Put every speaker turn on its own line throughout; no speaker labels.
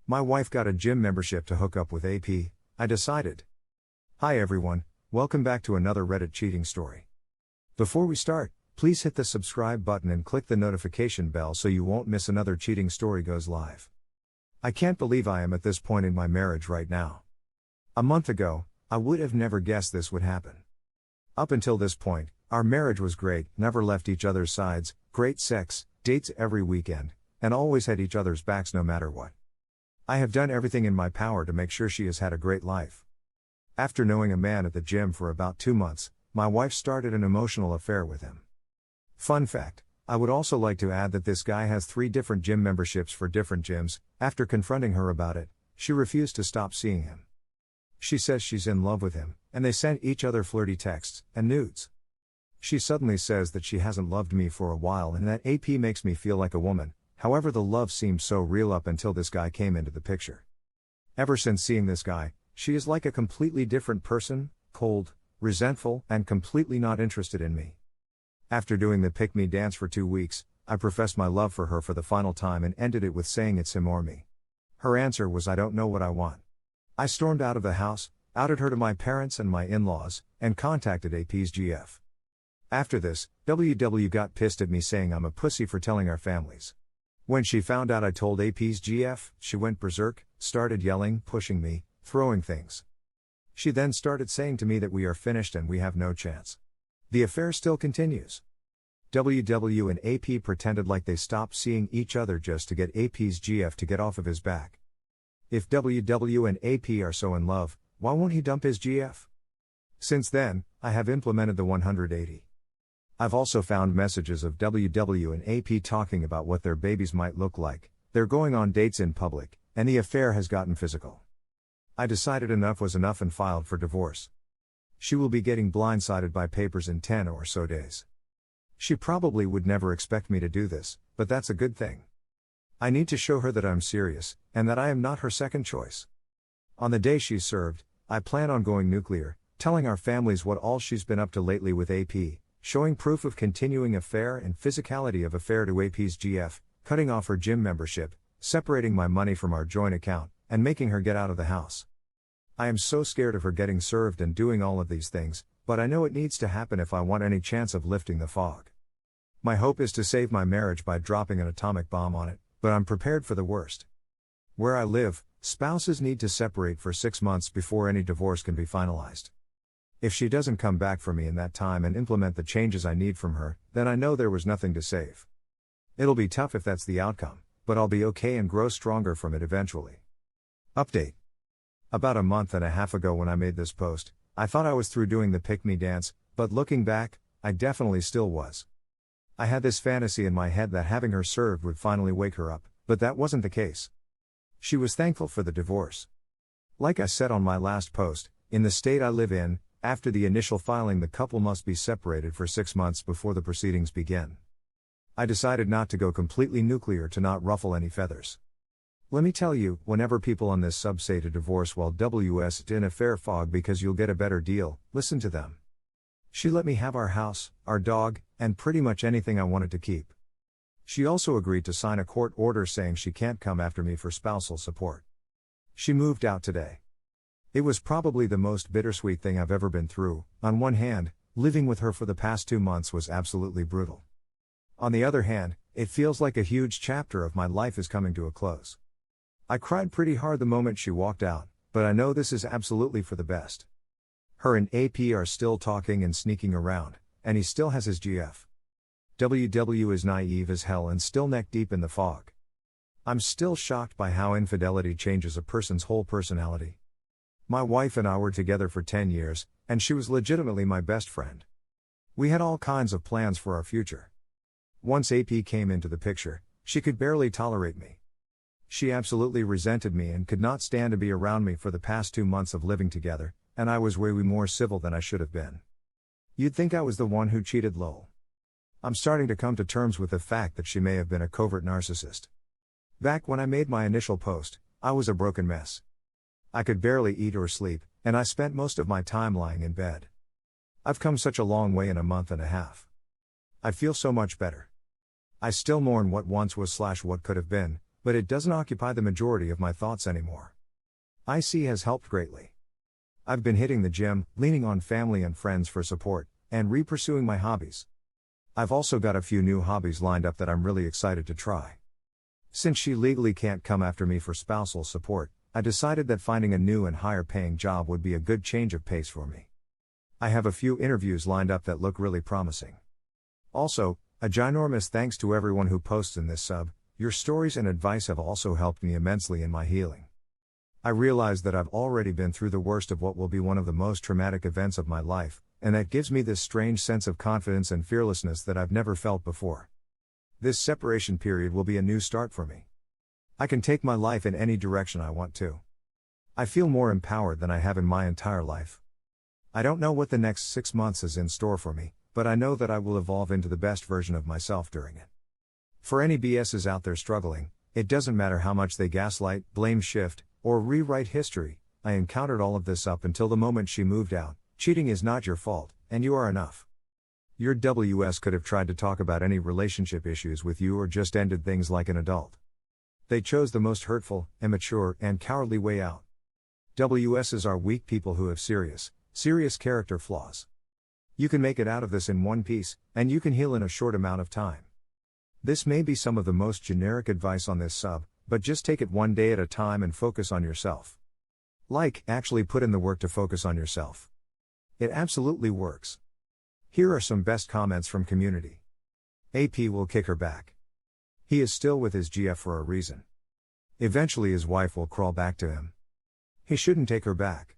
My wife got a gym membership to hook up with AP, I decided. Hi everyone, welcome back to another Reddit cheating story. Before we start, please hit the subscribe button and click the notification bell so you won't miss another cheating story goes live. I can't believe I am at this point in my marriage right now. A month ago, I would have never guessed this would happen. Up until this point, our marriage was great, never left each other's sides, great sex, dates every weekend, and always had each other's backs no matter what. I have done everything in my power to make sure she has had a great life. After knowing a man at the gym for about 2 months, my wife started an emotional affair with him. Fun fact, I would also like to add that this guy has 3 different gym memberships for different gyms. After confronting her about it, she refused to stop seeing him. She says she's in love with him, and they sent each other flirty texts and nudes. She suddenly says that she hasn't loved me for a while and that AP makes me feel like a woman. However, the love seemed so real up until this guy came into the picture. Ever since seeing this guy, she is like a completely different person, cold, resentful, and completely not interested in me. After doing the pick-me dance for 2 weeks, I professed my love for her for the final time and ended it with saying it's him or me. Her answer was, "I don't know what I want." I stormed out of the house, outed her to my parents and my in-laws, and contacted AP's GF. After this, WW got pissed at me saying I'm a pussy for telling our families. When she found out I told AP's GF, she went berserk, started yelling, pushing me, throwing things. She then started saying to me that we are finished and we have no chance. The affair still continues. WW and AP pretended like they stopped seeing each other just to get AP's GF to get off of his back. If WW and AP are so in love, why won't he dump his GF? Since then, I have implemented the 180. I've also found messages of WW and AP talking about what their babies might look like, they're going on dates in public, and the affair has gotten physical. I decided enough was enough and filed for divorce. She will be getting blindsided by papers in 10 or so days. She probably would never expect me to do this, but that's a good thing. I need to show her that I'm serious, and that I am not her second choice. On the day she's served, I plan on going nuclear, telling our families what all she's been up to lately with AP, showing proof of continuing affair and physicality of affair to AP's GF, cutting off her gym membership, separating my money from our joint account, and making her get out of the house. I am so scared of her getting served and doing all of these things, but I know it needs to happen if I want any chance of lifting the fog. My hope is to save my marriage by dropping an atomic bomb on it, but I'm prepared for the worst. Where I live, spouses need to separate for 6 months before any divorce can be finalized. If she doesn't come back for me in that time and implement the changes I need from her, then I know there was nothing to save. It'll be tough if that's the outcome, but I'll be okay and grow stronger from it eventually. Update. About a month and a half ago when I made this post, I thought I was through doing the pick-me dance, but looking back, I definitely still was. I had this fantasy in my head that having her served would finally wake her up, but that wasn't the case. She was thankful for the divorce. Like I said on my last post, in the state I live in, after the initial filing the couple must be separated for 6 months before the proceedings begin. I decided not to go completely nuclear to not ruffle any feathers. Let me tell you, whenever people on this sub say to divorce while WS in a fair fog because you'll get a better deal, listen to them. She let me have our house, our dog, and pretty much anything I wanted to keep. She also agreed to sign a court order saying she can't come after me for spousal support. She moved out today. It was probably the most bittersweet thing I've ever been through. On one hand, living with her for the past 2 months was absolutely brutal. On the other hand, it feels like a huge chapter of my life is coming to a close. I cried pretty hard the moment she walked out, but I know this is absolutely for the best. Her and AP are still talking and sneaking around, and he still has his GF. WW is naive as hell and still neck deep in the fog. I'm still shocked by how infidelity changes a person's whole personality. My wife and I were together for 10 years, and she was legitimately my best friend. We had all kinds of plans for our future. Once AP came into the picture, she could barely tolerate me. She absolutely resented me and could not stand to be around me for the past 2 months of living together, and I was way more civil than I should have been. You'd think I was the one who cheated, lol. I'm starting to come to terms with the fact that she may have been a covert narcissist. Back when I made my initial post, I was a broken mess. I could barely eat or sleep, and I spent most of my time lying in bed. I've come such a long way in a month and a half. I feel so much better. I still mourn what once was / what could have been, but it doesn't occupy the majority of my thoughts anymore. IC has helped greatly. I've been hitting the gym, leaning on family and friends for support, and re-pursuing my hobbies. I've also got a few new hobbies lined up that I'm really excited to try. Since she legally can't come after me for spousal support, I decided that finding a new and higher paying job would be a good change of pace for me. I have a few interviews lined up that look really promising. Also, a ginormous thanks to everyone who posts in this sub. Your stories and advice have also helped me immensely in my healing. I realize that I've already been through the worst of what will be one of the most traumatic events of my life, and that gives me this strange sense of confidence and fearlessness that I've never felt before. This separation period will be a new start for me. I can take my life in any direction I want to. I feel more empowered than I have in my entire life. I don't know what the next 6 months is in store for me, but I know that I will evolve into the best version of myself during it. For any BSs out there struggling, it doesn't matter how much they gaslight, blame shift, or rewrite history. I encountered all of this up until the moment she moved out. Cheating is not your fault, and you are enough. Your WS could have tried to talk about any relationship issues with you or just ended things like an adult. They chose the most hurtful, immature, and cowardly way out. WSs are weak people who have serious character flaws. You can make it out of this in one piece, and you can heal in a short amount of time. This may be some of the most generic advice on this sub, but just take it one day at a time and focus on yourself. Actually put in the work to focus on yourself. It absolutely works. Here are some best comments from community. AP will kick her back. He is still with his GF for a reason. Eventually his wife will crawl back to him. He shouldn't take her back.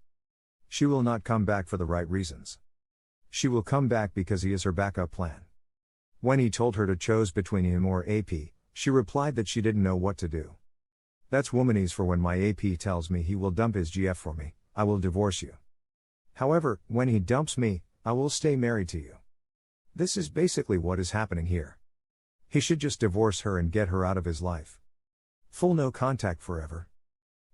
She will not come back for the right reasons. She will come back because he is her backup plan. When he told her to choose between him or AP, she replied that she didn't know what to do. That's womanese for when my AP tells me he will dump his GF for me, I will divorce you. However, when he dumps me, I will stay married to you. This is basically what is happening here. He should just divorce her and get her out of his life. Full no contact forever.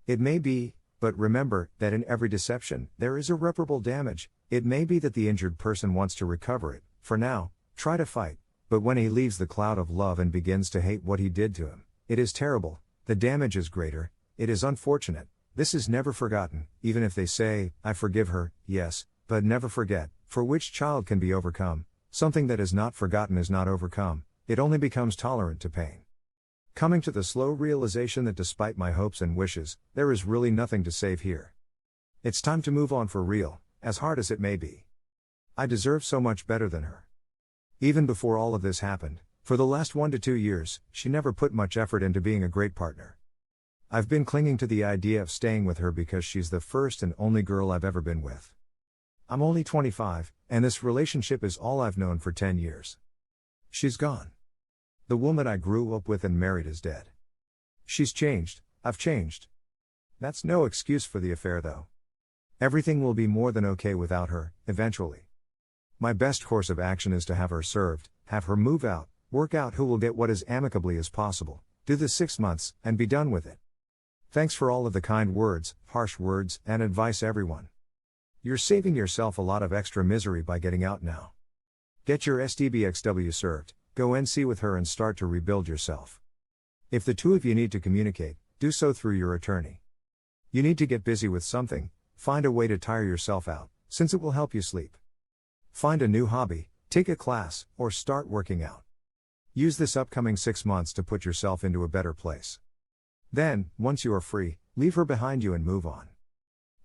It may be, but remember that in every deception, there is irreparable damage. It may be that the injured person wants to recover it. For now, try to fight, but when he leaves the cloud of love and begins to hate what he did to him, it is terrible, the damage is greater, it is unfortunate, this is never forgotten, even if they say, I forgive her, yes, but never forget, for which child can be overcome, something that is not forgotten is not overcome, it only becomes tolerant to pain. Coming to the slow realization that despite my hopes and wishes, there is really nothing to save here. It's time to move on for real, as hard as it may be. I deserve so much better than her. Even before all of this happened, for the last 1 to 2 years, she never put much effort into being a great partner. I've been clinging to the idea of staying with her because she's the first and only girl I've ever been with. I'm only 25, and this relationship is all I've known for 10 years. She's gone. The woman I grew up with and married is dead. She's changed, I've changed. That's no excuse for the affair though. Everything will be more than okay without her, eventually. My best course of action is to have her served, have her move out, work out who will get what as amicably as possible, do the 6 months, and be done with it. Thanks for all of the kind words, harsh words, and advice everyone. You're saving yourself a lot of extra misery by getting out now. Get your SDBXW served, go NC with her and start to rebuild yourself. If the two of you need to communicate, do so through your attorney. You need to get busy with something, find a way to tire yourself out, since it will help you sleep. Find a new hobby, take a class, or start working out. Use this upcoming 6 months to put yourself into a better place. Then, once you are free, leave her behind you and move on.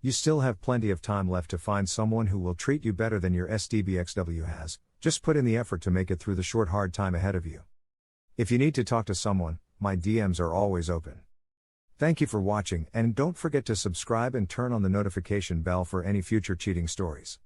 You still have plenty of time left to find someone who will treat you better than your SDBXW has, just put in the effort to make it through the short hard time ahead of you. If you need to talk to someone, my DMs are always open. Thank you for watching and don't forget to subscribe and turn on the notification bell for any future cheating stories.